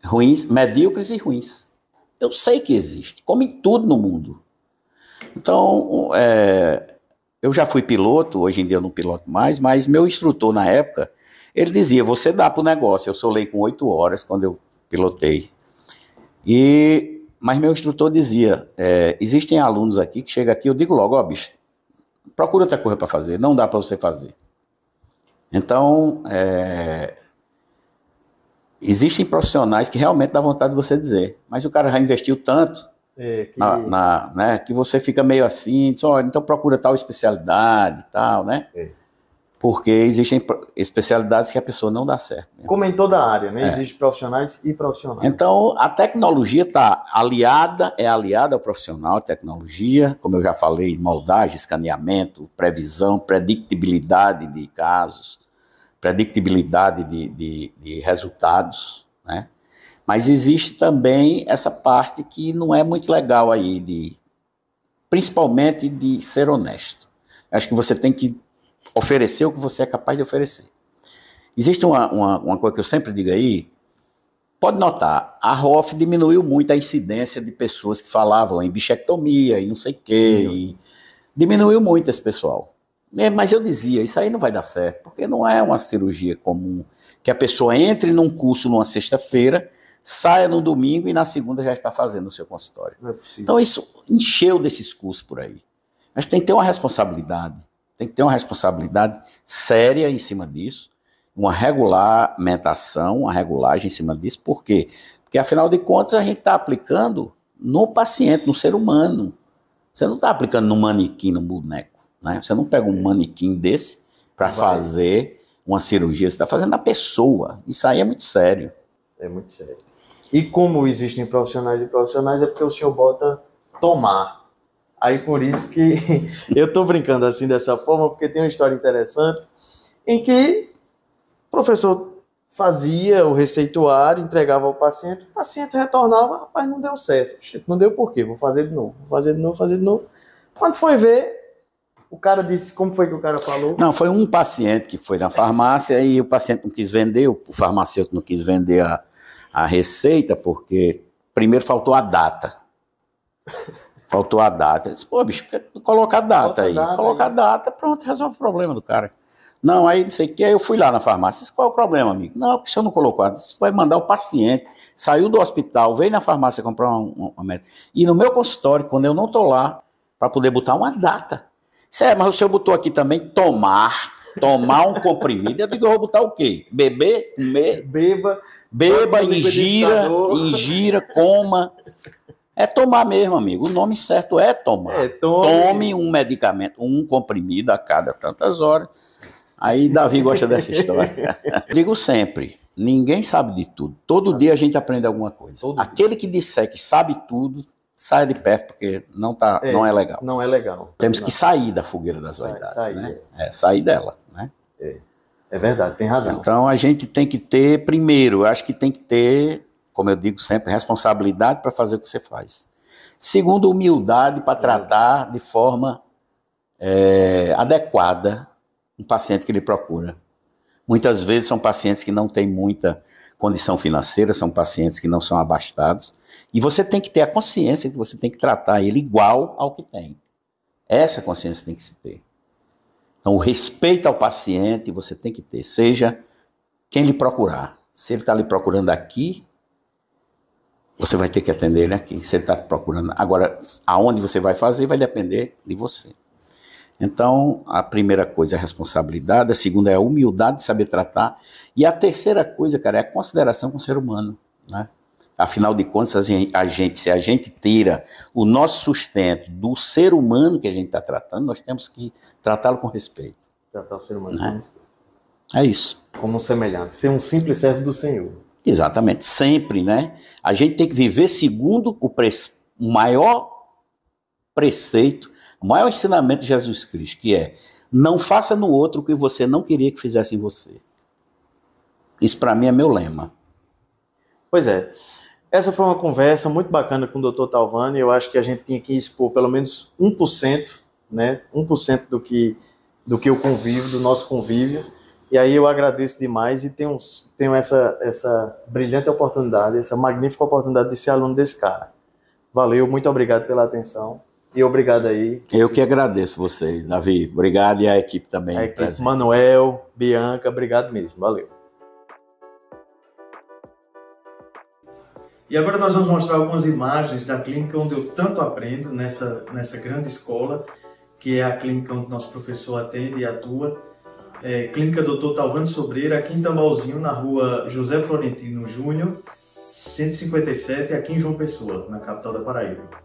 ruins, medíocres e ruins. Eu sei que existe, como em tudo no mundo. Então, eu já fui piloto, hoje em dia eu não piloto mais, mas meu instrutor na época, ele dizia, você dá para o negócio. Eu solei com 8 horas quando eu pilotei. Mas meu instrutor dizia, existem alunos aqui que chegam aqui, eu digo logo, bicho, procura outra coisa para fazer, não dá para você fazer. Então, existem profissionais que realmente dá vontade de você dizer, mas o cara já investiu tanto que você fica meio assim, diz, então procura tal especialidade e tal, né? Porque existem especialidades que a pessoa não dá certo. Como em toda a área, né? Existem profissionais e profissionais. Então, a tecnologia está aliada ao profissional, a tecnologia, como eu já falei, moldagem, escaneamento, previsão, predictibilidade de casos, predictibilidade de resultados, né? Mas existe também essa parte que não é muito legal aí, principalmente de ser honesto. Acho que você tem que oferecer o que você é capaz de oferecer. Existe uma coisa que eu sempre digo aí, pode notar, a ROF diminuiu muito a incidência de pessoas que falavam em bichectomia e não sei o quê, e diminuiu muito esse pessoal. Mas eu dizia, isso aí não vai dar certo, porque não é uma cirurgia comum, que a pessoa entre num curso numa sexta-feira, saia no domingo e na segunda já está fazendo o seu consultório. Não é possível. Então isso encheu desses cursos por aí. Mas tem que ter uma responsabilidade. Tem que ter uma responsabilidade séria em cima disso, uma regulamentação, uma regulagem em cima disso. Por quê? Porque, afinal de contas, a gente está aplicando no paciente, no ser humano. Você não está aplicando no manequim, no boneco, né? Você não pega um manequim desse para fazer uma cirurgia, você está fazendo na pessoa. Isso aí é muito sério. É muito sério. E como existem profissionais e profissionais, é porque o senhor bota tomar. Aí por isso que eu estou brincando assim dessa forma, porque tem uma história interessante em que o professor fazia o receituário, entregava ao paciente, o paciente retornava, rapaz, não deu certo. Não deu por quê? Vou fazer de novo, fazer de novo. Quando foi ver, o cara disse, como foi que o cara falou? Não, foi um paciente que foi na farmácia e o paciente não quis vender, o farmacêutico não quis vender a receita, porque primeiro faltou a data. Faltou a data. Eu disse, pô, bicho, coloca a data aí. Coloca a data, pronto, resolve o problema do cara. Não, aí não sei o que, aí eu fui lá na farmácia. Disse, qual é o problema, amigo? Não, porque o senhor não colocou a data. Você vai mandar o paciente, saiu do hospital, veio na farmácia comprar uma médica. E no meu consultório, quando eu não estou lá, para poder botar uma data. Sério, mas o senhor botou aqui também tomar um comprimido. Eu digo, eu vou botar o quê? Beber, comer? Beba, ingira, coma. É tomar mesmo, amigo. O nome certo é tomar. Tome um medicamento, um comprimido a cada tantas horas. Aí Davi gosta dessa história. Digo sempre, ninguém sabe de tudo. Todo dia a gente aprende alguma coisa. Aquele que disser que sabe tudo, saia de perto, porque não é legal. Não é legal. Temos que sair da fogueira das vaidades, né? Sair dela, né? É verdade, tem razão. Então a gente tem que ter, primeiro, eu acho que tem que ter, como eu digo sempre, responsabilidade para fazer o que você faz. Segundo, humildade para tratar de forma adequada um paciente que ele procura. Muitas vezes são pacientes que não têm muita condição financeira, são pacientes que não são abastados, e você tem que ter a consciência que você tem que tratar ele igual ao que tem. Essa consciência tem que se ter. Então, o respeito ao paciente você tem que ter, seja quem lhe procurar. Se ele está lhe procurando aqui, você vai ter que atender ele aqui. Se ele está procurando... Agora, aonde você vai fazer vai depender de você. Então, a primeira coisa é a responsabilidade, a segunda é a humildade de saber tratar, e a terceira coisa, cara, é a consideração com o ser humano, né? Afinal de contas, se a gente tira o nosso sustento do ser humano que a gente está tratando, nós temos que tratá-lo com respeito. Tratar o ser humano né? com respeito. É isso. Como um semelhante, ser um simples servo do Senhor. Exatamente, sempre, né? A gente tem que viver segundo o maior preceito, o maior ensinamento de Jesus Cristo, que é: não faça no outro o que você não queria que fizesse em você. Isso para mim é meu lema. Pois é. Essa foi uma conversa muito bacana com o Dr. Talvani. Eu acho que a gente tinha que expor pelo menos 1%, né? 1% do que eu convivo, do nosso convívio. E aí eu agradeço demais e tenho essa brilhante oportunidade, essa magnífica oportunidade de ser aluno desse cara. Valeu, muito obrigado pela atenção. E obrigado aí. Eu que agradeço vocês, Davi. Obrigado, e a equipe também. A equipe, Manuel, Bianca, obrigado mesmo. Valeu. E agora nós vamos mostrar algumas imagens da clínica onde eu tanto aprendo, nessa grande escola, que é a clínica onde nosso professor atende e atua. Clínica Dr. Talvani Sobreira, aqui em Tambalzinho, na rua José Florentino Júnior, 157, aqui em João Pessoa, na capital da Paraíba.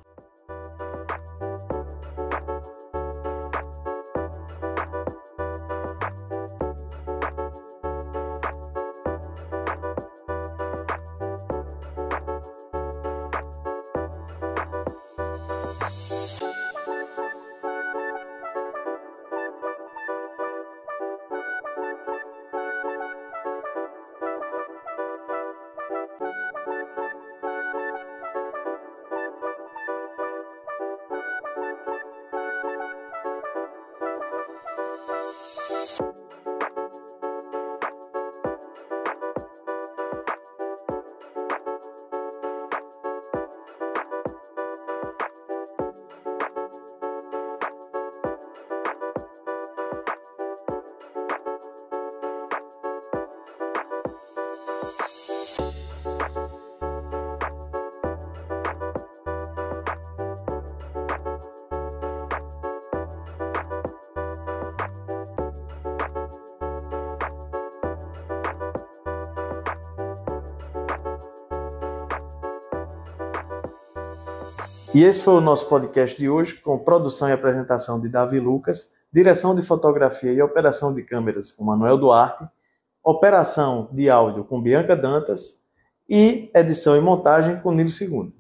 E esse foi o nosso podcast de hoje, com produção e apresentação de Davi Lucas, direção de fotografia e operação de câmeras com Manuel Duarte, operação de áudio com Bianca Dantas e edição e montagem com Nilo II.